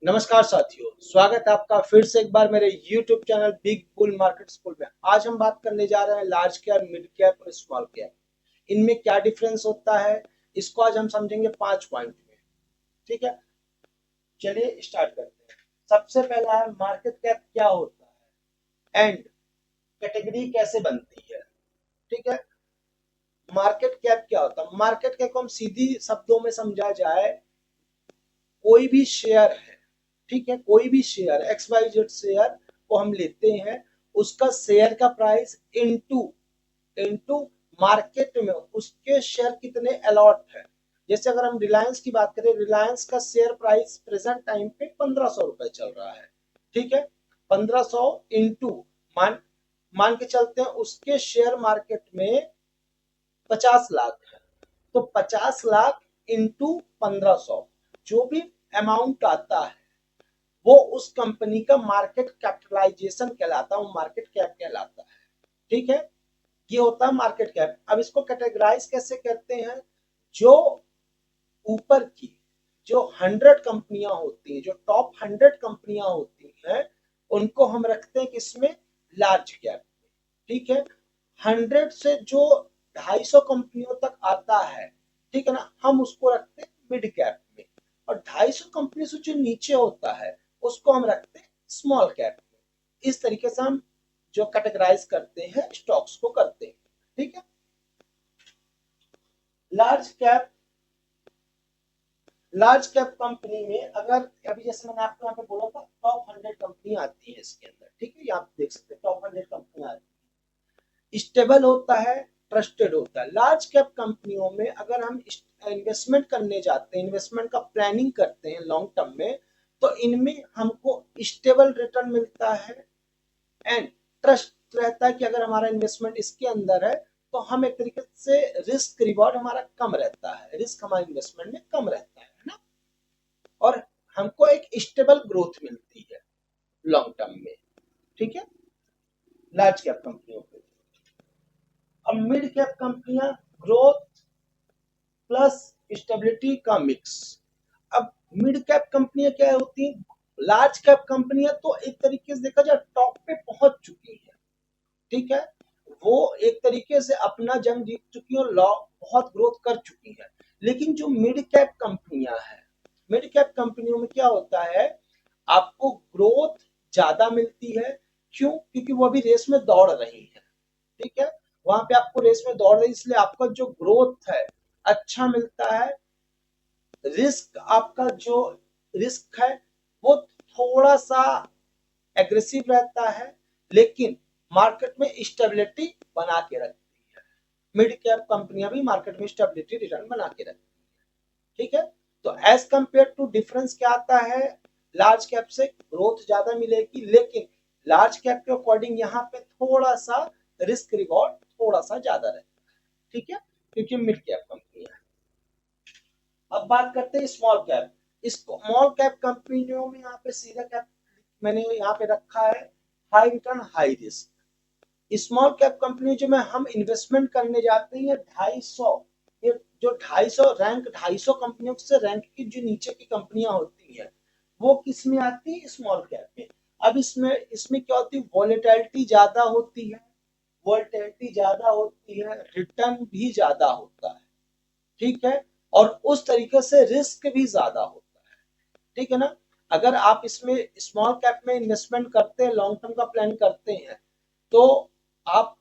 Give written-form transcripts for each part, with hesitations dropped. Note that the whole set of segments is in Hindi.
नमस्कार साथियों, स्वागत है आपका फिर से एक बार मेरे YouTube channel big bull market school में। आज हम बात करने जा रहे हैं लार्ज कैप, मिड कैप और स्मॉल कैप। इनमें क्या डिफरेंस होता है, इसको आज हम समझेंगे 5 पॉइंट में। ठीक है, चलिए स्टार्ट करते हैं। सबसे पहला है मार्केट कैप क्या होता है एंड कैटेगरी कैसे बनती है। ठीक है, मार्केट कैप क्या होता है? मार्केट कैप को हम सीधी शब्दों में समझा जाए, कोई भी शेयर है, ठीक है, कोई भी share X Y Z share को हम लेते हैं, उसका शेयर का प्राइस इनटू इनटू मार्केट में उसके शेयर कितने अलॉट है। जैसे अगर हम रिलायंस की बात करें, रिलायंस का शेयर प्राइस प्रेजेंट टाइम पे 1500 रुपए चल रहा है। ठीक है, 1500 इंटू मान मान के चलते हैं उसके शेयर मार्केट में 50 लाख है, तो 50 लाख इंटू 1500, जो भी अमाउंट आता है वो उस कंपनी का मार्केट कैपिटलाइजेशन कहलाता है, वो मार्केट कैप कहलाता है। ठीक है, ये होता है मार्केट कैप। अब इसको कैटेगराइज कैसे करते हैं? जो ऊपर की जो 100 कंपनियां होती हैं, जो टॉप 100 कंपनियां होती हैं, उनको हम रखते हैं किसमें? Large cap. ठीक है, 100 से जो 250 कंपनियों तक आता है, ठीक है ना, हम उसको रखते हैं मिड कैप में। और 250 कंपनी से जो नीचे होता है उसको हम रखते हैं स्मॉल कैप में। इस तरीके से हम जो कैटेगराइज करते हैं स्टॉक्स को करते हैं। ठीक है, large cap large cap company में अगर अभी जैसे मैंने आपको यहाँ पे बोला था टॉप 100 कंपनी आती है इसके अंदर। ठीक है, ये आप देख सकते हैं टॉप 100 कंपनी आती है, स्टेबल होता है, ट्रस्टेड होता है। लार्ज कैप कंपनियों में अगर हम इन्वेस्टमेंट करने जाते हैं, इन्वेस्टमेंट का प्लानिंग करते हैं लॉन्ग टर्म में, तो इनमें हमको स्टेबल रिटर्न मिलता है एंड ट्रस्ट रहता है कि अगर हमारा इन्वेस्टमेंट इसके अंदर है तो हम एक तरीके से रिस्क रिवॉर्ड हमारा कम रहता है, रिस्क हमारे इन्वेस्टमेंट में कम रहता है ना, और हमको एक स्टेबल ग्रोथ मिलती है लॉन्ग टर्म में। ठीक है, लार्ज कैप कंपनियों पे। अब मिड कैप कंपनियां ग्रोथ प्लस स्टेबिलिटी का मिक्स। अब मिड कैप कंपनियां क्या होती हैं? लार्ज कैप कंपनियां तो एक तरीके से देखा जाए टॉप पे पहुंच चुकी है। ठीक है, वो एक तरीके से अपना जंग जीत चुकी है और लॉ बहुत ग्रोथ कर चुकी है। लेकिन जो मिड कैप कंपनियां हैं, मिड कैप कंपनियों में क्या होता है, आपको ग्रोथ ज्यादा मिलती है। क्यों? क्योंकि वो अभी रेस में दौड़ रही है। ठीक है, वहां पे आपको रेस में दौड़ रही है, इसलिए आपका जो ग्रोथ है अच्छा मिलता है। रिस्क आपका जो रिस्क है वो थोड़ा सा एग्रेसिव रहता है, लेकिन मार्केट में स्टेबिलिटी बना के रखती है। मिड कैप कंपनियां भी मार्केट में स्टेबिलिटी रिटर्न बना के रखती है। ठीक है, तो एज कंपेयर टू डिफरेंस क्या आता है? लार्ज कैप से ग्रोथ ज्यादा मिलेगी, लेकिन लार्ज कैप के अकॉर्डिंग यहाँ पे थोड़ा सा रिस्क रिवॉर्ड थोड़ा सा ज्यादा रहता है। ठीक है, क्योंकि मिड कैप कंपनी है। अब बात करते हैं स्मॉल कैप। स्मॉल कैप कंपनियों में यहाँ पे सीधा कैप मैंने यहाँ पे रखा है, high return high risk. Small cap company जो में हम इन्वेस्टमेंट करने जाते हैं 250, ये जो 250 रैंक 250 कंपनियों से रैंक की जो नीचे की कंपनियां होती हैं, वो किस में आती है? स्मॉल कैप में। अब इसमें इसमें क्या होती है? वॉलेटिलिटी ज्यादा होती है, वॉलेटिलिटी ज्यादा होती है, रिटर्न भी ज्यादा होता है। ठीक है, और उस तरीके से रिस्क भी ज्यादा होता है। ठीक है ना, अगर आप इसमें स्मॉल कैप में इन्वेस्टमेंट करते हैं, लॉन्ग टर्म का प्लान करते हैं, तो आप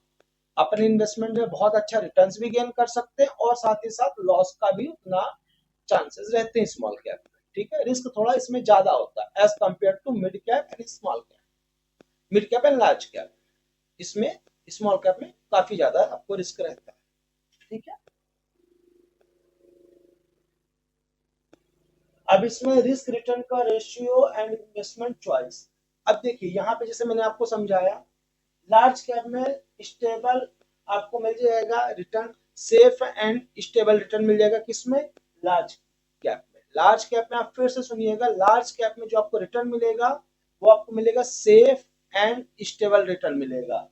अपने इन्वेस्टमेंट में बहुत अच्छा रिटर्न्स भी गेन कर सकते हैं और साथ ही साथ लॉस का भी उतना चांसेस रहते हैं स्मॉल कैप में। ठीक है, रिस्क थोड़ा इसमें ज्यादा होता है as compared to mid cap and small cap, mid cap and large cap. इसमें स्मॉल कैप में काफी ज्यादा आपको रिस्क रहता है। ठीक है, अब इसमें रिस्क रिटर्न का रेशियो एंड इन्वेस्टमेंट चॉइस। अब देखिए यहाँ पे जैसे मैंने आपको समझाया, लार्ज कैप में स्टेबल आपको मिल जाएगा return, safe and stable return मिल जाएगा किसमें? लार्ज कैप में। लार्ज कैप में आप फिर से सुनिएगा, लार्ज कैप में जो आपको रिटर्न मिलेगा वो आपको मिलेगा सेफ एंड स्टेबल रिटर्न मिलेगा।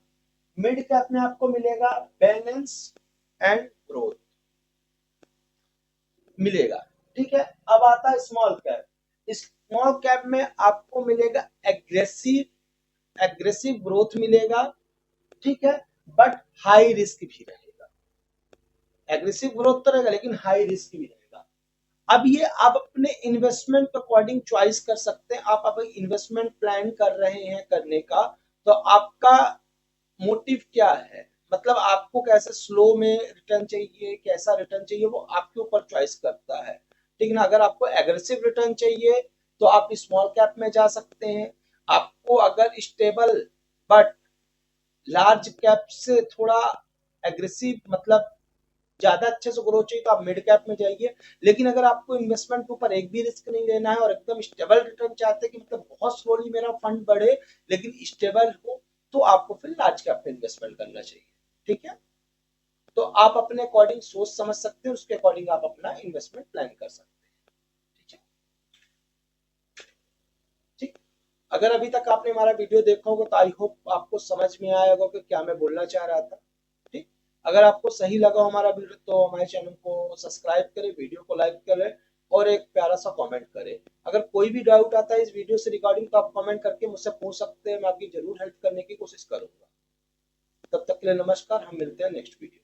मिड कैप में आपको मिलेगा बैलेंस एंड ग्रोथ मिलेगा। ठीक है, अब आता है स्मॉल कैप। स्मॉल कैप में आपको मिलेगा एग्रेसिव ग्रोथ मिलेगा, ठीक है, बट हाई रिस्क भी रहेगा। एग्रेसिव ग्रोथ तो रहेगा लेकिन हाई रिस्क भी रहेगा। अब ये आप अपने इन्वेस्टमेंट के अकॉर्डिंग चॉइस कर सकते हैं। आप अगर इन्वेस्टमेंट प्लान कर रहे हैं करने का, तो आपका मोटिव क्या है, मतलब आपको कैसे स्लो में रिटर्न चाहिए, कैसा रिटर्न चाहिए, वो आपके ऊपर चॉइस करता है, ठीक है ना। अगर आपको एग्रेसिव रिटर्न चाहिए तो आप स्मॉल कैप में जा सकते हैं। आपको अगर स्टेबल बट लार्ज कैप से थोड़ा एग्रेसिव, मतलब ज्यादा अच्छे से ग्रो चाहिए, तो आप मिड कैप में जाइए। लेकिन अगर आपको इन्वेस्टमेंट के ऊपर एक भी रिस्क नहीं लेना है और एकदम स्टेबल रिटर्न चाहते हैं कि मतलब बहुत स्लोली मेरा फंड बढ़े लेकिन स्टेबल हो, तो आपको फिर लार्ज कैप में इन्वेस्टमेंट करना चाहिए, ठीक है। तो आप अपने अकॉर्डिंग सोच समझ सकते हैं, उसके अकॉर्डिंग आप अपना इन्वेस्टमेंट प्लान कर सकते हैं, ठीक है। ठीक, अगर अभी तक आपने हमारा वीडियो देखा होगा तो आई होप आपको समझ में आया होगा कि क्या मैं बोलना चाह रहा था, ठीक। अगर आपको सही लगा हमारा वीडियो तो हमारे चैनल को सब्सक्राइब करें, वीडियो को लाइक करें और एक प्यारा सा कमेंट करें। अगर कोई भी डाउट आता है इस वीडियो से रिगार्डिंग तो आप कमेंट करके मुझसे पूछ सकते हैं, मैं आपकी जरूर हेल्प करने की कोशिश करूंगा। तब तक के लिए नमस्कार, हम मिलते हैं नेक्स्ट वीडियो।